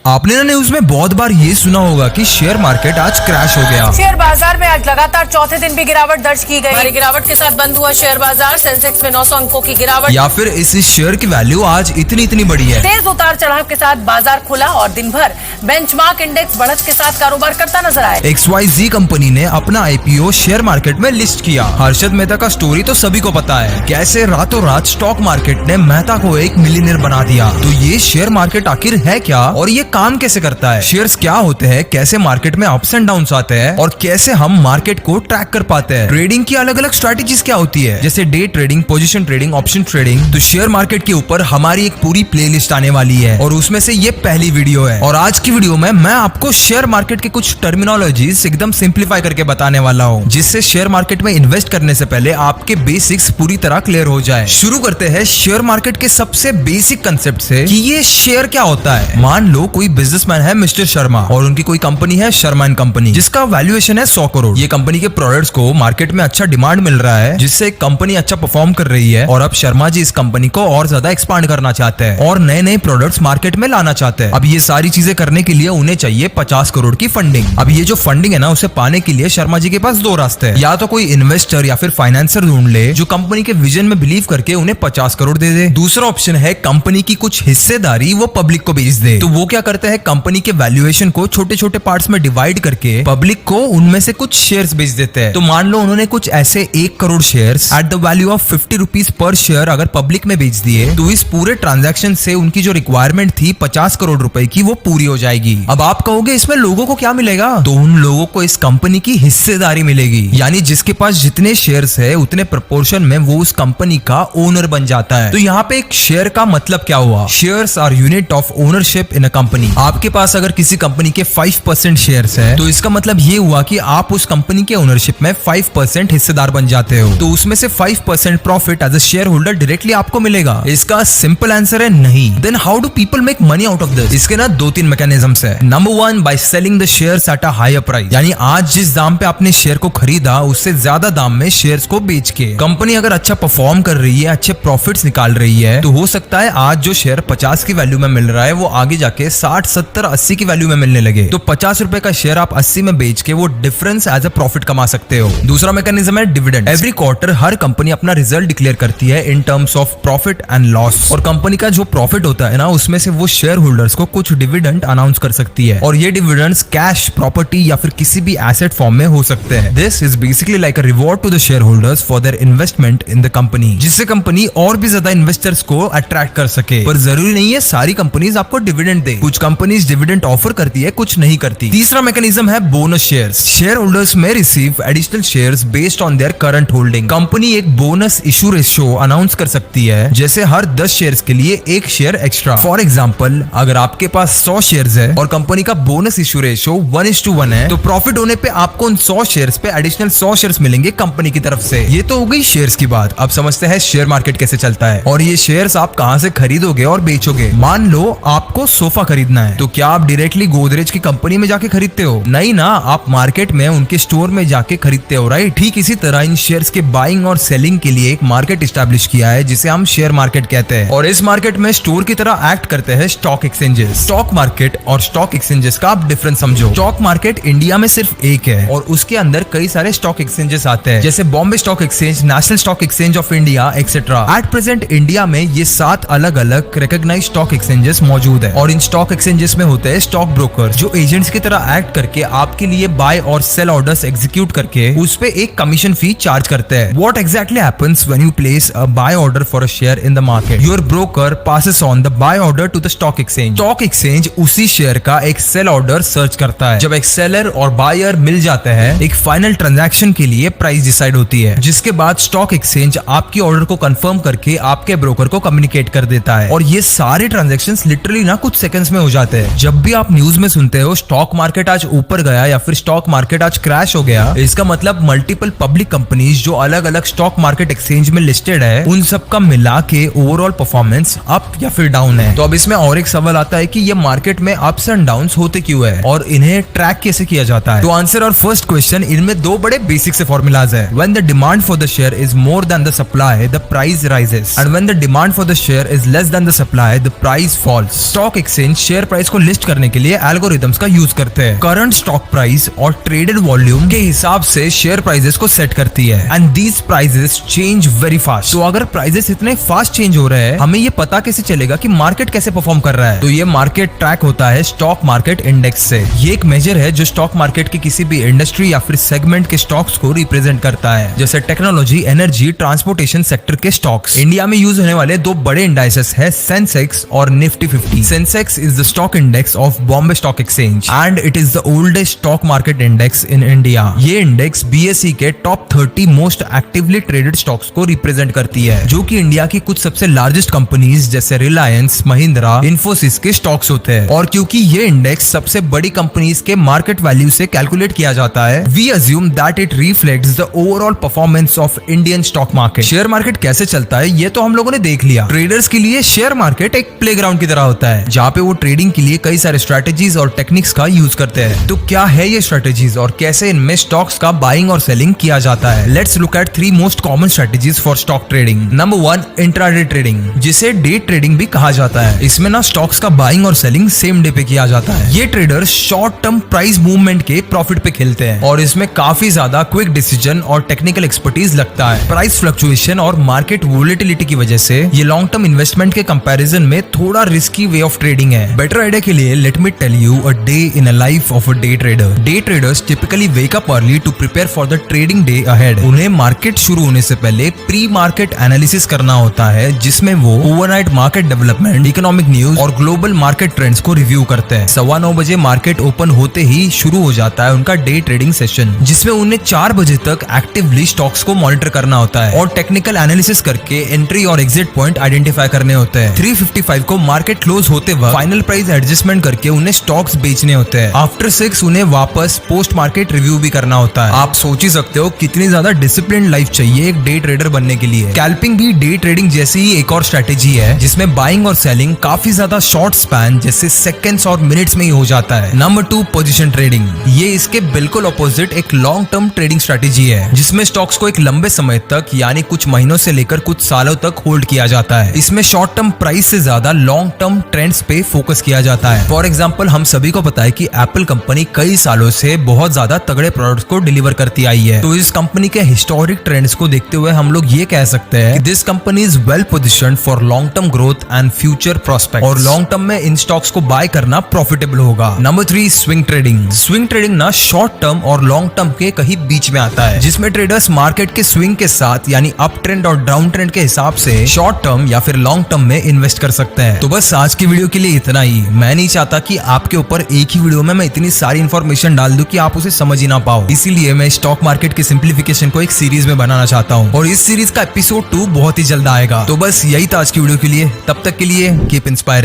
आपने ना न्यूज में बहुत बार ये सुना होगा कि शेयर मार्केट आज क्रैश हो गया। शेयर बाजार में आज लगातार चौथे दिन भी गिरावट दर्ज की गई। भारी गिरावट के साथ बंद हुआ शेयर बाजार। सेंसेक्स में 900 अंकों की गिरावट। या फिर इस शेयर की वैल्यू आज इतनी बड़ी है। तेज उतार चढ़ाव के साथ बाजार खुला और दिन भर बेंचमार्क इंडेक्स बढ़त के साथ कारोबार करता नजर आया। XYZ कंपनी ने अपना IPO शेयर मार्केट में लिस्ट किया। हर्षद मेहता का स्टोरी तो सभी को पता है, कैसे रातों रात स्टॉक मार्केट ने मेहता को एक मिलियनेयर बना दिया। तो ये शेयर मार्केट आखिर है क्या और ये काम कैसे करता है, शेयर्स क्या होते हैं, कैसे मार्केट में अप्स एंड डाउन्स आते हैं और कैसे हम मार्केट को ट्रैक कर पाते हैं, ट्रेडिंग की अलग अलग स्ट्रैटेजीज क्या होती है, जैसे day trading, position trading, option trading. तो शेयर मार्केट के ऊपर हमारी एक पूरी प्लेलिस्ट आने वाली है और उसमें से ये पहली वीडियो है। और आज की वीडियो में मैं आपको शेयर मार्केट के कुछ टर्मिनोलॉजीज एकदम सिंप्लीफाई करके बताने वाला हूँ, जिससे शेयर मार्केट में इन्वेस्ट करने से पहले आपके बेसिक्स पूरी तरह क्लियर हो जाए। शुरू करते हैं शेयर मार्केट के सबसे बेसिक कंसेप्ट से कि ये शेयर क्या होता है। मान लो कोई बिजनेसमैन है मिस्टर शर्मा और उनकी कोई कंपनी है शर्मा एंड कंपनी, जिसका वैल्यूएशन है 100 करोड़। ये कंपनी के प्रोडक्ट्स को मार्केट में अच्छा डिमांड मिल रहा है, जिससे कंपनी अच्छा परफॉर्म कर रही है और अब शर्मा जी इस कंपनी को और ज्यादा एक्सपांड करना चाहते हैं और नए नए प्रोडक्ट्स मार्केट में लाना चाहते हैं। अब ये सारी चीजें करने के लिए उन्हें चाहिए 50 करोड़ की फंडिंग। अब ये जो फंडिंग है ना, उसे पाने के लिए शर्मा जी के पास दो रास्ते हैं। या तो कोई इन्वेस्टर या फिर फाइनेंसर ढूंढ ले जो कंपनी के विजन में बिलीव करके उन्हें 50 करोड़ दे दे। दूसरा ऑप्शन है कंपनी की कुछ हिस्सेदारी वो पब्लिक को बेच दे। तो वो क्या करते हैं, कंपनी के वैल्यूएशन को छोटे छोटे पार्ट्स में डिवाइड करके पब्लिक को उनमें से कुछ शेयर्स बेच देते हैं। तो मान लो उन्होंने कुछ ऐसे 1 crore shares at the value of 50 rupees per share अगर पब्लिक में बेच दिए, तो इस पूरे ट्रांजैक्शन से उनकी जो रिक्वायरमेंट थी 50 करोड़ रुपए की, वो पूरी हो जाएगी। अब आप कहोगे इसमें लोगों को क्या मिलेगा, तो उन लोगों को इस कंपनी की हिस्सेदारी मिलेगी, यानी जिसके पास जितने शेयर्स है उतने प्रोपोर्शन में वो उस कंपनी का ओनर बन जाता है। तो यहाँ पे एक शेयर का मतलब क्या हुआ, shares are unit of ownership in a company. आपके पास अगर किसी कंपनी के 5% शेयर्स है तो इसका मतलब ये हुआ कि आप उस कंपनी के ओनरशिप में 5% हिस्सेदार बन जाते हो। तो उसमें से 5% profit as a share holder directly आपको मिलेगा। इसका सिंपल आंसर है नहीं। Then how do people make money out of this? इसके ना 2-3 मैकेनिज्म्स है। Number 1, by selling the shares at a higher price, यानी आज जिस दाम पे आपने शेयर को खरीदा उससे ज्यादा दाम में शेयर्स को बेच के। कंपनी अगर अच्छा परफॉर्म कर रही है, अच्छे प्रॉफिट्स निकाल रही है, तो हो सकता है आज जो शेयर 50 की वैल्यू में मिल रहा है वो आगे जाके 60, 70, 80 की वैल्यू में मिलने लगे। तो 50 रुपए का शेयर आप 80 में बेच के वो डिफरेंस एज अ प्रॉफिट कमा सकते हो। दूसरा मैकेनिज्म है डिविडेंड। एवरी क्वार्टर हर कंपनी अपना रिजल्ट डिक्लेयर करती है in terms of profit and loss, और कंपनी का जो प्रॉफिट होता है ना, उसमें से वो शेयर होल्डर्स को कुछ डिविडेंड अनाउंस कर सकती है। और ये डिविडेंड्स कैश, प्रॉपर्टी या फिर किसी भी एसेट फॉर्म में हो सकते हैं। This is basically like a reward to the share holders for their investment in the company, जिससे कंपनी और भी ज्यादा इन्वेस्टर्स को अट्रैक्ट कर सके। पर जरूरी नहीं है सारी कंपनीज आपको डिविडेंड दे, कुछ कंपनीज डिविडेंड ऑफर करती है, कुछ नहीं करती। तीसरा मैकेनिज्म है बोनस शेयर्स। शेयर होल्डर्स में receive additional shares based on their current holding. Company एक बोनस इशू रेशियो अनाउंस कर सकती है, जैसे हर 10 शेयर्स के लिए 1 शेयर एक्स्ट्रा। फॉर एग्जांपल, अगर आपके पास 100 शेयर्स है और कंपनी का बोनस इशू रेशियो 1:1 है, तो प्रॉफिट होने पे आपको उन 100 शेयर्स पे एडिशनल 100 शेयर्स मिलेंगे कंपनी की तरफ से। ये तो हो गई शेयर्स की बात। अब समझते हैं शेयर मार्केट कैसे चलता है और ये शेयर्स आप कहां से खरीदोगे और बेचोगे। मान लो आपको सोफा खरीदना है, तो क्या आप डायरेक्टली गोदरेज की कंपनी में जाके खरीदते हो? नहीं ना, आप मार्केट में उनके स्टोर में जाके खरीदते हो, राइट? ठीक इसी तरह इन शेयर्स के बाइंग और सेलिंग के लिए एक मार्केट एस्टैब्लिश किया है, जिसे हम शेयर मार्केट कहते हैं। और इस मार्केट में स्टोर की तरह एक्ट करते हैं स्टॉक एक्सचेंजेस। स्टॉक मार्केट और स्टॉक एक्सचेंजेस का आप डिफरेंस समझो। स्टॉक मार्केट इंडिया में सिर्फ एक है और उसके अंदर कई सारे स्टॉक एक्सचेंजेस आते हैं, जैसे Bombay stock exchange, national stock exchange of India, etcetera. At present India में ये 7 अलग अलग रिकॉग्नाइज्ड स्टॉक एक्सचेंजेस मौजूद है और इन स्टॉक एक्सचेंजेस में होते हैं स्टॉक ब्रोकर, जो एजेंट्स की तरह एक्ट करके आपके लिए बाय और सेल ऑर्डर्स एग्जीक्यूट करके उस पे एक कमीशन फी चार्ज करते हैं। What exactly happens when you place a buy order for a share in the market? Your broker passes on the buy order to the stock exchange. Stock exchange उसी share का एक cell order search करता है। जब एक seller और buyer मिल जाते हैं, एक फाइनल ट्रांजैक्शन के लिए प्राइस डिसाइड होती है, जिसके बाद स्टॉक एक्सचेंज आपकी ऑर्डर को कंफर्म करके आपके ब्रोकर को कम्युनिकेट कर देता है। और ये सारे ट्रांजैक्शंस लिटरली ना कुछ सेकंड्स में हो जाते हैं। जब भी आप न्यूज में सुनते हो स्टॉक मार्केट आज ऊपर गया या फिर स्टॉक मार्केट आज क्रैश हो गया, इसका मतलब मल्टीपल पब्लिक कंपनीज जो अलग अलग स्टॉक मार्केट एक्सचेंज में लिस्टेड है, उन सब का मिला के ओवरऑल परफॉर्मेंस अप या फिर डाउन है। तो अब इसमें और एक सवाल आता है कि ये मार्केट में अप्स एंड डाउन्स होते क्यों है और इन्हें ट्रैक कैसे किया जाता है? तो आंसर और फर्स्ट क्वेश्चन, इनमें 2 बड़े बेसिक से फॉर्मूलाज है। When the demand for the share is more than the supply, the price rises, and when the demand for the share is less than the supply, the price falls. Stock exchange share price को list करने के लिए algorithms का use करते हैं। Current stock price और traded volume के हिसाब से शेयर प्राइसेस को सेट करती है and these prices change very fast. तो अगर प्राइसेस इतने फास्ट चेंज हो रहे हैं, हमें ये पता कैसे चलेगा कि मार्केट कैसे परफॉर्म कर रहा है? तो ये मार्केट ट्रैक होता है स्टॉक मार्केट इंडेक्स से। ये एक मेजर है जो स्टॉक मार्केट के किसी भी इंडस्ट्री या फिर सेगमेंट के स्टॉक्स को रिप्रेजेंट करता है, जैसे टेक्नोलॉजी, एनर्जी, ट्रांसपोर्टेशन सेक्टर के स्टॉक्स। इंडिया में यूज होने वाले दो बड़े इंडाइसेस है सेंसेक्स और Nifty 50। Sensex is the stock index of Bombay stock exchange and it is the oldest stock market index in India. ये इंडेक्स बीएसई के top 30 most actively traded stocks को रिप्रेजेंट करती है, जो कि इंडिया की कुछ सबसे लार्जेस्ट कंपनीज जैसे रिलायंस, महिंद्रा, इन्फोसिस के स्टॉक्स होते हैं। और क्योंकि ये इंडेक्स सबसे बड़ी कंपनीज के मार्केट वैल्यू से कैलकुलेट किया जाता है, we assume that it reflects the overall performance of Indian stock market. Share market कैसे चलता है ये तो हम लोगों ने देख लिया। ट्रेडर्स के लिए शेयर मार्केट एक प्लेग्राउंड की तरह होता है, जहाँ पे वो ट्रेडिंग के लिए कई सारे स्ट्रेटेजीज और टेक्निक्स का यूज करते हैं। तो क्या है ये स्ट्रेटेजीज और कैसे इनमें स्टॉक्स का बाइंग और सेलिंग किया जाता है? Let's look at 3 most common strategies for stock trading. Number 1, intraday trading, जिसे डे ट्रेडिंग भी कहा जाता है। इसमें ना स्टॉक्स का बाइंग और सेलिंग सेम डे पे किया जाता है। ये traders short term price movement के प्रॉफिट पे खेलते हैं और इसमें काफी ज्यादा क्विक डिसीजन और टेक्निकल एक्सपर्टीज लगता है। प्राइस फ्लक्चुएशन और मार्केट वोलेटिलिटी की वजह से ये लॉन्ग टर्म इन्वेस्टमेंट के कंपैरिजन में थोड़ा रिस्की वे ऑफ ट्रेडिंग है। बेटर आइडिया के लिए let me tell you a day in a life of a day trader. Day traders typically wake up early to prepare for the trading day ahead. उन्हें market शुरू होने से पहले pre market analysis करना होता है, जिसमें वो overnight market development, economic news और ग्लोबल मार्केट ट्रेंड्स को रिव्यू करते हैं। 9:15 बजे मार्केट ओपन होते ही शुरू हो जाता है उनका डे ट्रेडिंग सेशन, जिसमें उन्हें 4 बजे तक एक्टिवली स्टॉक्स को मॉनिटर करना होता है और टेक्निकल एनालिसिस करके एंट्री और एग्जिट पॉइंट आइडेंटिफाई करने होते हैं। 3:55 को मार्केट क्लोज होते वक्त फाइनल प्राइस एडजस्टमेंट करके उन्हें स्टॉक्स बेचने होते हैं। आफ्टर 6 उन्हें वापस पोस्ट मार्केट रिव्यू भी करना होता है। आप सोच ही सकते हो कितनी ज्यादा डिसिप्लिन लाइफ चाहिए एक डे ट्रेडर बनने के लिए। स्कैल्पिंग भी डे ट्रेडिंग जैसी ही एक और स्ट्रेटेजी है, जिसमें बाइंग और सेलिंग काफी ज्यादा शॉर्ट स्पैन जैसे सेकंड्स और मिनट्स में ही हो जाता है। Number 2, position trading. ये इसके बिल्कुल ऑपोजिट एक लॉन्ग टर्म ट्रेडिंग स्ट्रेटेजी है, जिसमें स्टॉक्स को एक लंबे समय तक यानी कुछ महीनों से लेकर कुछ सालों तक होल्ड किया जाता है। इसमें शॉर्ट टर्म प्राइस से ज्यादा लॉन्ग टर्म ट्रेंड्स पे फोकस किया जाता है। फॉर एग्जांपल, हम सभी को पता है कि एप्पल कंपनी कई सालों से बहुत ज्यादा तगड़े प्रोडक्ट्स को डिलीवर करती आई है। तो इस कंपनी के हिस्टोरिक ट्रेंड्स को देखते हुए हम लोग ये कह सकते हैं कि this company is well positioned for long term growth and future prospects. और लॉन्ग टर्म में इन स्टॉक्स को बाय करना प्रॉफिटेबल होगा। Number 3, swing trading. Swing trading ना शॉर्ट टर्म और लॉन्ग टर्म के कहीं बीच में आता है, जिसमें ट्रेडर्स मार्केट के स्विंग के साथ यानी अप ट्रेंड और डाउन ट्रेंड के हिसाब से शॉर्ट टर्म या फिर लॉन्ग टर्म में इन्वेस्ट कर सकते हैं। तो बस आज की वीडियो के लिए इतना ही। मैं नहीं चाहता कि आपके ऊपर एक ही वीडियो में मैं इतनी सारी इन्फॉर्मेशन डाल दूं कि आप उसे समझ ही ना पाओ। इसीलिए मैं स्टॉक मार्केट की सिंप्लीफिकेशन को एक सीरीज में बनाना चाहता हूँ और इस सीरीज का एपिसोड 2 बहुत ही जल्द आएगा। तो बस यही था आज की वीडियो के लिए। तब तक के लिए कीप इंस्पायरिंग।